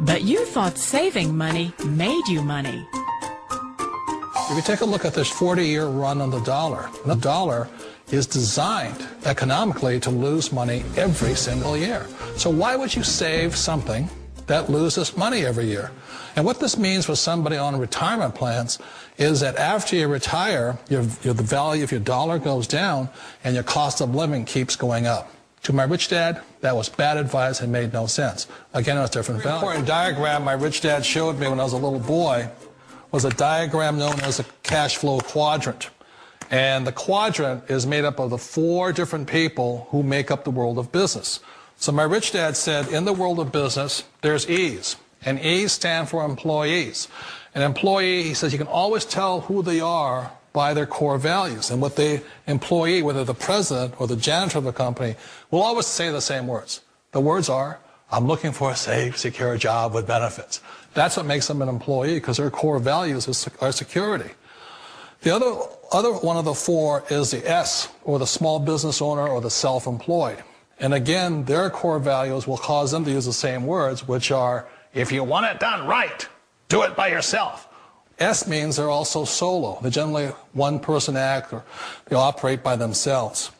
But you thought saving money made you money. If you take a look at this 40-year run on the dollar is designed economically to lose money every single year. So why would you save something that loses money every year? And what this means for somebody on retirement plans is that after you retire, the value of your dollar goes down and your cost of living keeps going up. To my rich dad, that was bad advice and made no sense. Again, it was different value. An important diagram my rich dad showed me when I was a little boy was a diagram known as a cash flow quadrant. And the quadrant is made up of the 4 different people who make up the world of business. So my rich dad said, in the world of business, there's E's. And E's stand for employees. An employee, he says, you can always tell who they are by their core values. And what the employee, whether the president or the janitor of the company, will always say the same words. The words are, I'm looking for a safe, secure job with benefits. That's what makes them an employee, because their core values are security. The other one of the 4 is the S, or the small business owner or the self-employed. And again, their core values will cause them to use the same words, which are, if you want it done right, do it by yourself. S means they're also solo. They're generally one-person act, or they operate by themselves.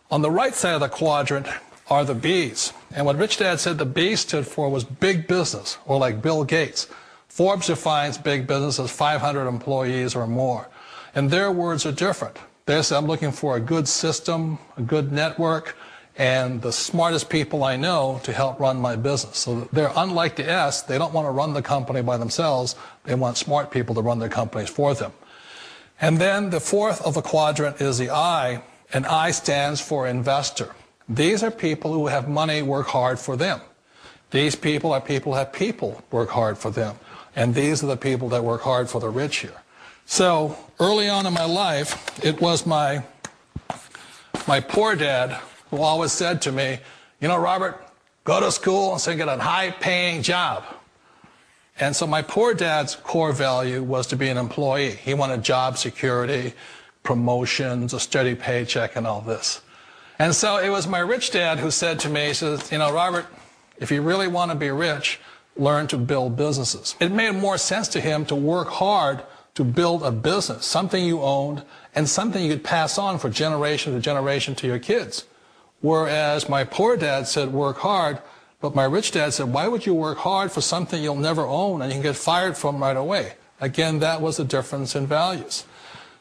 On the right side of the quadrant are the B's. And what Rich Dad said the B stood for was big business, or like Bill Gates. Forbes defines big business as 500 employees or more. And their words are different. They say, I'm looking for a good system, a good network, and the smartest people I know to help run my business. So they're unlike the S. They don't want to run the company by themselves. They want smart people to run their companies for them. And then the 4th of the quadrant is the I, and I stands for investor. These are people who have money work hard for them. These people are people who have people work hard for them. And these are the people that work hard for the rich here. So early on in my life, it was my poor dad who always said to me, you know, Robert, go to school and so get a high-paying job. And so my poor dad's core value was to be an employee. He wanted job security, promotions, a steady paycheck, and all this. And so it was my rich dad who said to me, he says, you know, Robert, if you really want to be rich, learn to build businesses. It made more sense to him to work hard to build a business, something you owned, and something you could pass on for generation to generation to your kids. Whereas my poor dad said work hard, but my rich dad said, why would you work hard for something you'll never own and you can get fired from right away? Again, that was the difference in values.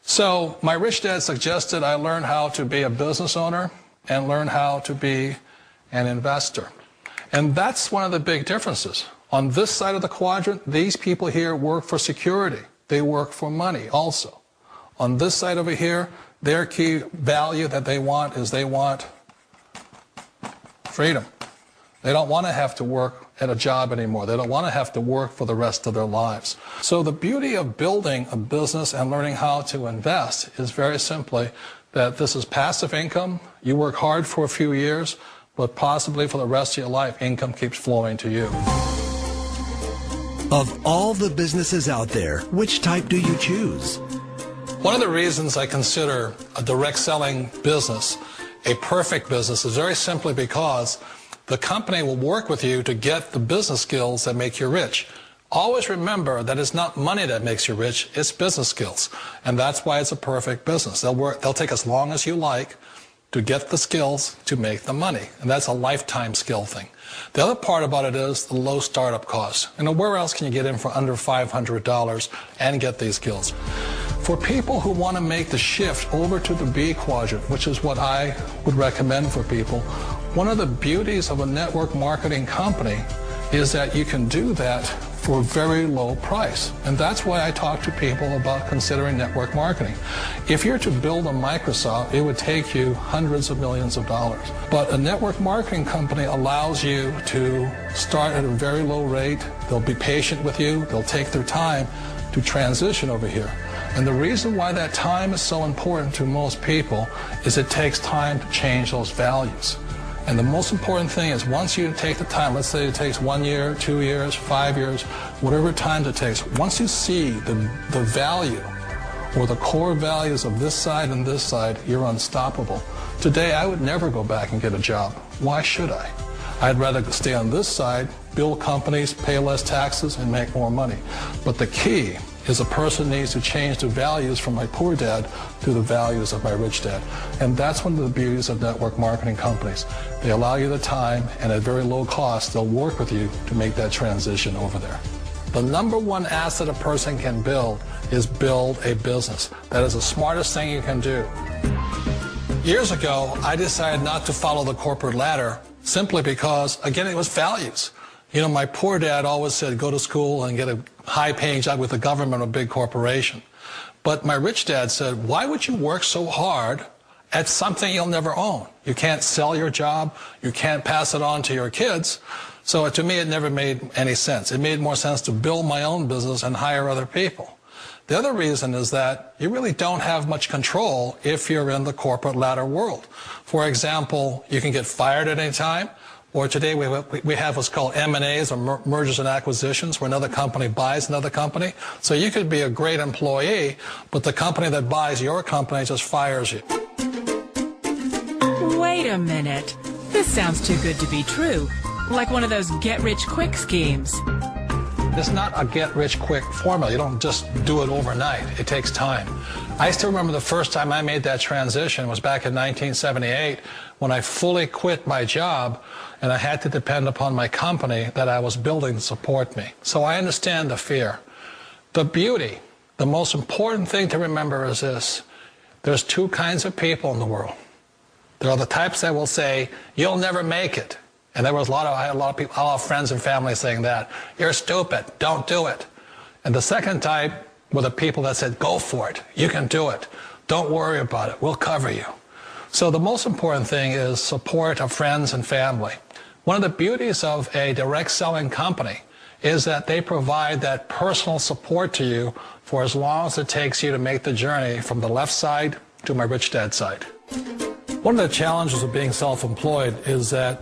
So my rich dad suggested I learn how to be a business owner and learn how to be an investor. And that's one of the big differences. On this side of the quadrant, these people here work for security. They work for money also. On this side over here, their key value that they want is they want freedom. They don't want to have to work at a job anymore. They don't want to have to work for the rest of their lives. So the beauty of building a business and learning how to invest is very simply that this is passive income. You work hard for a few years, but possibly for the rest of your life, income keeps flowing to you. Of all the businesses out there, which type do you choose? One of the reasons I consider a direct selling business a perfect business is very simply because the company will work with you to get the business skills that make you rich. Always remember that it's not money that makes you rich, it's business skills. And that's why it's a perfect business. They'll take as long as you like to get the skills to make the money. And that's a lifetime skill thing. The other part about it is the low startup cost. You know, where else can you get in for under $500 and get these skills? For people who want to make the shift over to the B quadrant, which is what I would recommend for people, one of the beauties of a network marketing company is that you can do that for a very low price. And that's why I talk to people about considering network marketing. If you're to build a Microsoft, it would take you hundreds of millions of dollars. But a network marketing company allows you to start at a very low rate. They'll be patient with you. They'll take their time to transition over here. And the reason why that time is so important to most people is it takes time to change those values. And the most important thing is once you take the time, let's say it takes 1 year, 2 years, 5 years, whatever time it takes, once you see the value or the core values of this side and this side, you're unstoppable. Today, I would never go back and get a job. Why should I? I'd rather stay on this side, build companies, pay less taxes, and make more money. But the key is a person needs to change the values from my poor dad to the values of my rich dad. And that's one of the beauties of network marketing companies. They allow you the time, and at very low cost, they'll work with you to make that transition over there. The number one asset a person can build is build a business. That is the smartest thing you can do. Years ago, I decided not to follow the corporate ladder simply because, again, it was values. You know, my poor dad always said, go to school and get a high-paying job with the government or a big corporation. But my rich dad said, why would you work so hard at something you'll never own? You can't sell your job. You can't pass it on to your kids. So to me, it never made any sense. It made more sense to build my own business and hire other people. The other reason is that you really don't have much control if you're in the corporate ladder world. For example, you can get fired at any time. Or today we have what's called M&As, or mergers and acquisitions, where another company buys another company. So you could be a great employee, but the company that buys your company just fires you. Wait a minute. This sounds too good to be true. Like one of those get-rich-quick schemes. It's not a get-rich-quick formula. You don't just do it overnight. It takes time. I still remember the first time I made that transition was back in 1978 when I fully quit my job and I had to depend upon my company that I was building to support me. So I understand the fear. The beauty, the most important thing to remember is this. There's two kinds of people in the world. There are the types that will say, you'll never make it. And there was I had a lot of people, a lot of friends and family saying that. You're stupid. Don't do it. And the second type were the people that said, go for it. You can do it. Don't worry about it. We'll cover you. So the most important thing is support of friends and family. One of the beauties of a direct selling company is that they provide that personal support to you for as long as it takes you to make the journey from the left side to my rich dad side. One of the challenges of being self-employed is that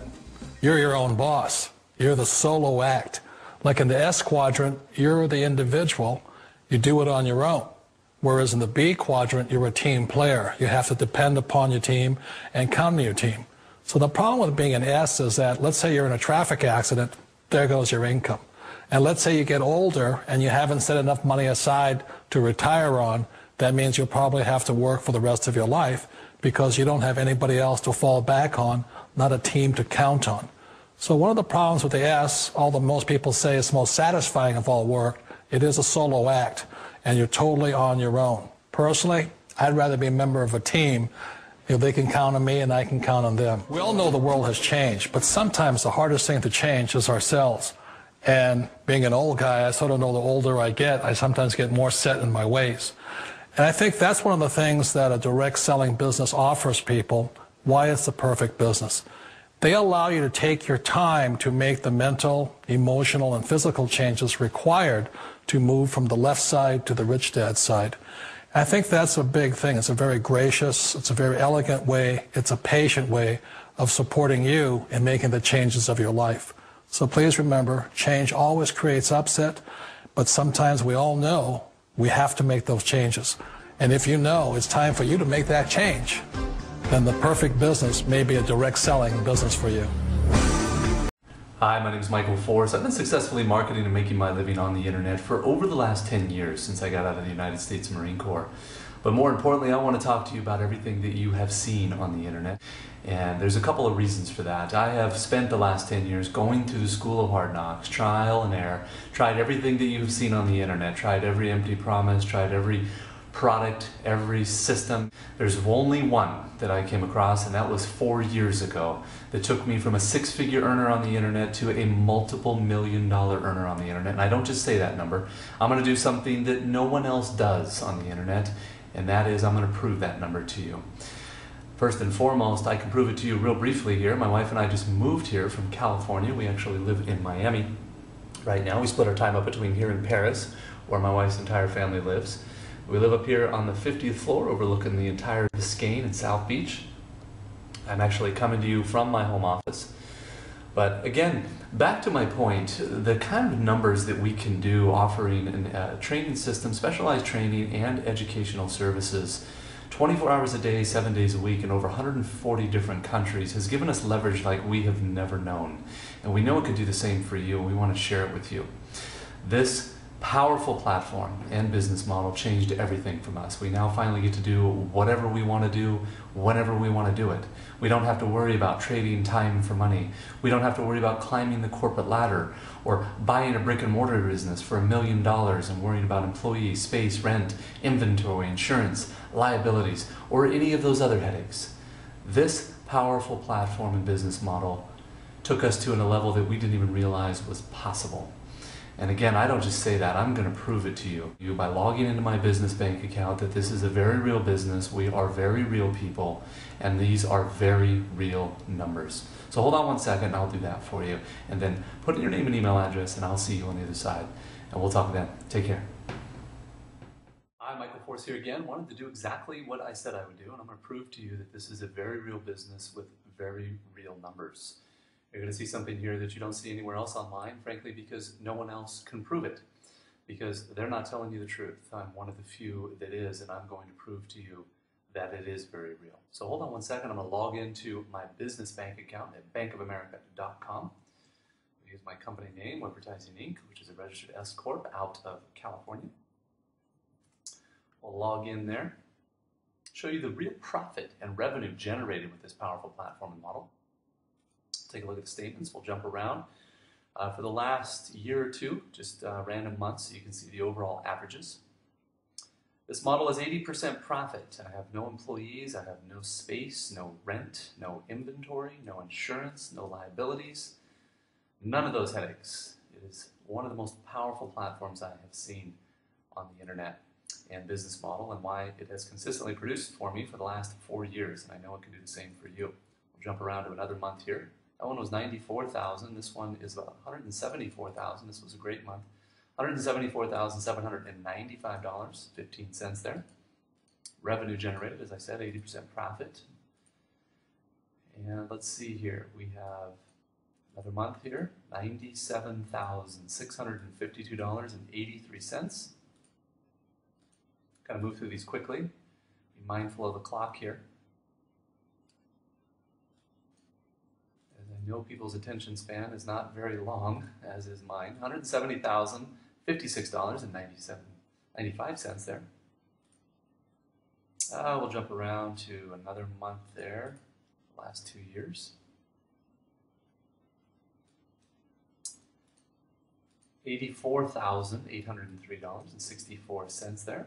you're your own boss. You're the solo act. Like in the S quadrant, you're the individual. You do it on your own. Whereas in the B quadrant, you're a team player. You have to depend upon your team and count on your team. So the problem with being an S is that, let's say you're in a traffic accident, there goes your income. And let's say you get older and you haven't set enough money aside to retire on, that means you'll probably have to work for the rest of your life because you don't have anybody else to fall back on, not a team to count on. So one of the problems with the S, although most people say it's most satisfying of all work, it is a solo act, and you're totally on your own. Personally, I'd rather be a member of a team if they can count on me and I can count on them. We all know the world has changed, but sometimes the hardest thing to change is ourselves. And being an old guy, I sort of know the older I get, I sometimes get more set in my ways. And I think that's one of the things that a direct selling business offers people, why it's the perfect business. They allow you to take your time to make the mental, emotional, and physical changes required to move from the left side to the rich dad side. I think that's a big thing. It's a very gracious, it's a very elegant way, it's a patient way of supporting you in making the changes of your life. So please remember, change always creates upset, but sometimes we all know we have to make those changes. And if you know it's time for you to make that change, then the perfect business may be a direct selling business for you. Hi, my name is Michael Forrest. I've been successfully marketing and making my living on the internet for over the last 10 years since I got out of the United States Marine Corps. But more importantly, I want to talk to you about everything that you have seen on the internet. And there's a couple of reasons for that. I have spent the last 10 years going through the school of hard knocks, trial and error, tried everything that you've seen on the internet, tried every empty promise, tried every product, every system. There's only one that I came across, and that was 4 years ago, that took me from a six-figure earner on the internet to a multiple million-dollar earner on the internet. And I don't just say that number. I'm going to do something that no one else does on the internet, and that is I'm going to prove that number to you. First and foremost, I can prove it to you real briefly here. My wife and I just moved here from California. We actually live in Miami right now. We split our time up between here and Paris, where my wife's entire family lives. We live up here on the 50th floor overlooking the entire Biscayne and South Beach. I'm actually coming to you from my home office. But again, back to my point, the kind of numbers that we can do offering a training system, specialized training and educational services 24 hours a day, 7 days a week, in over 140 different countries has given us leverage like we have never known. And we know it could do the same for you, and we want to share it with you. This powerful platform and business model changed everything from us. We now finally get to do whatever we want to do, whenever we want to do it. We don't have to worry about trading time for money. We don't have to worry about climbing the corporate ladder or buying a brick and mortar business for $1 million and worrying about employees, space, rent, inventory, insurance, liabilities, or any of those other headaches. This powerful platform and business model took us to a level that we didn't even realize was possible. And again, I don't just say that, I'm going to prove it to you by logging into my business bank account that this is a very real business, we are very real people, and these are very real numbers. So hold on one second, I'll do that for you. And then put in your name and email address, and I'll see you on the other side. And we'll talk then. Take care. Hi, Michael Force here again. Wanted to do exactly what I said I would do, and I'm going to prove to you that this is a very real business with very real numbers. You're going to see something here that you don't see anywhere else online, frankly, because no one else can prove it. Because they're not telling you the truth. I'm one of the few that is, and I'm going to prove to you that it is very real. So hold on one second. I'm going to log into my business bank account at bankofamerica.com. I use my company name, Advertising Inc., which is a registered S Corp out of California. We'll log in there, show you the real profit and revenue generated with this powerful platform and model. Take a look at the statements. We'll jump around. For the last year or two, just random months, so you can see the overall averages. This model is 80% profit. I have no employees, I have no space, no rent, no inventory, no insurance, no liabilities, none of those headaches. It is one of the most powerful platforms I have seen on the internet and business model, and why it has consistently produced for me for the last 4 years, and I know it can do the same for you. We'll jump around to another month here. That one was $94,000. This one is about $174,000. This was a great month. $174,795.15 there. Revenue generated, as I said, 80% profit. And let's see here. We have another month here, $97,652.83. Kind of move through these quickly. Be mindful of the clock here. I know people's attention span is not very long, as is mine. $170,056.95 there. We'll jump around to another month there, the last 2 years. $84,803.64 there.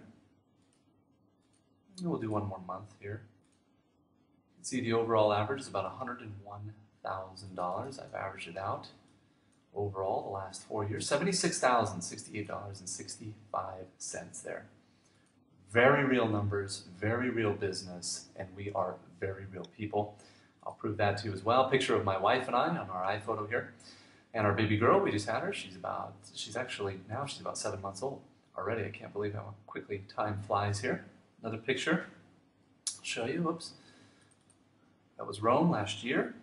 And we'll do one more month here. You can see the overall average is about $101,000. I've averaged it out overall the last 4 years. $76,068.65 there. Very real numbers, very real business, and we are very real people. I'll prove that to you as well. Picture of my wife and I on our iPhoto here. And our baby girl, we just had her. She's about 7 months old already. I can't believe how quickly time flies here. Another picture. I'll show you. Whoops. That was Rome last year.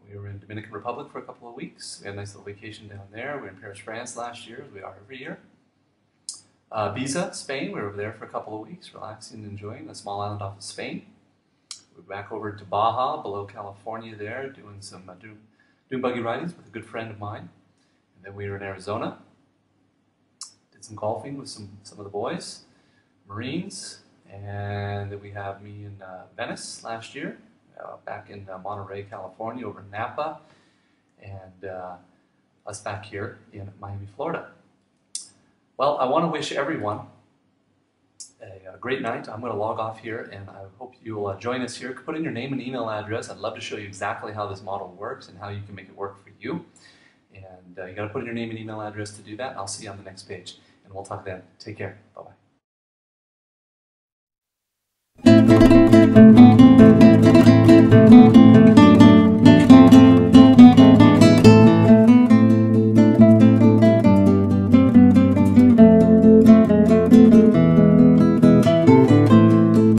We were in Dominican Republic for a couple of weeks. We had a nice little vacation down there. We were in Paris, France last year, as we are every year. Ibiza, Spain. We were over there for a couple of weeks, relaxing and enjoying a small island off of Spain. We're back over to Baja, below California there, doing some doing buggy ridings with a good friend of mine. And then we were in Arizona. Did some golfing with some of the boys, Marines. And then we have me in Venice last year. Back in Monterrey, California, over in Napa, and us back here in Miami, Florida. Well, I want to wish everyone a great night. I'm going to log off here, and I hope you'll join us here. Put in your name and email address. I'd love to show you exactly how this model works and how you can make it work for you. And you got to put in your name and email address to do that. I'll see you on the next page, and we'll talk then. Take care. Bye-bye.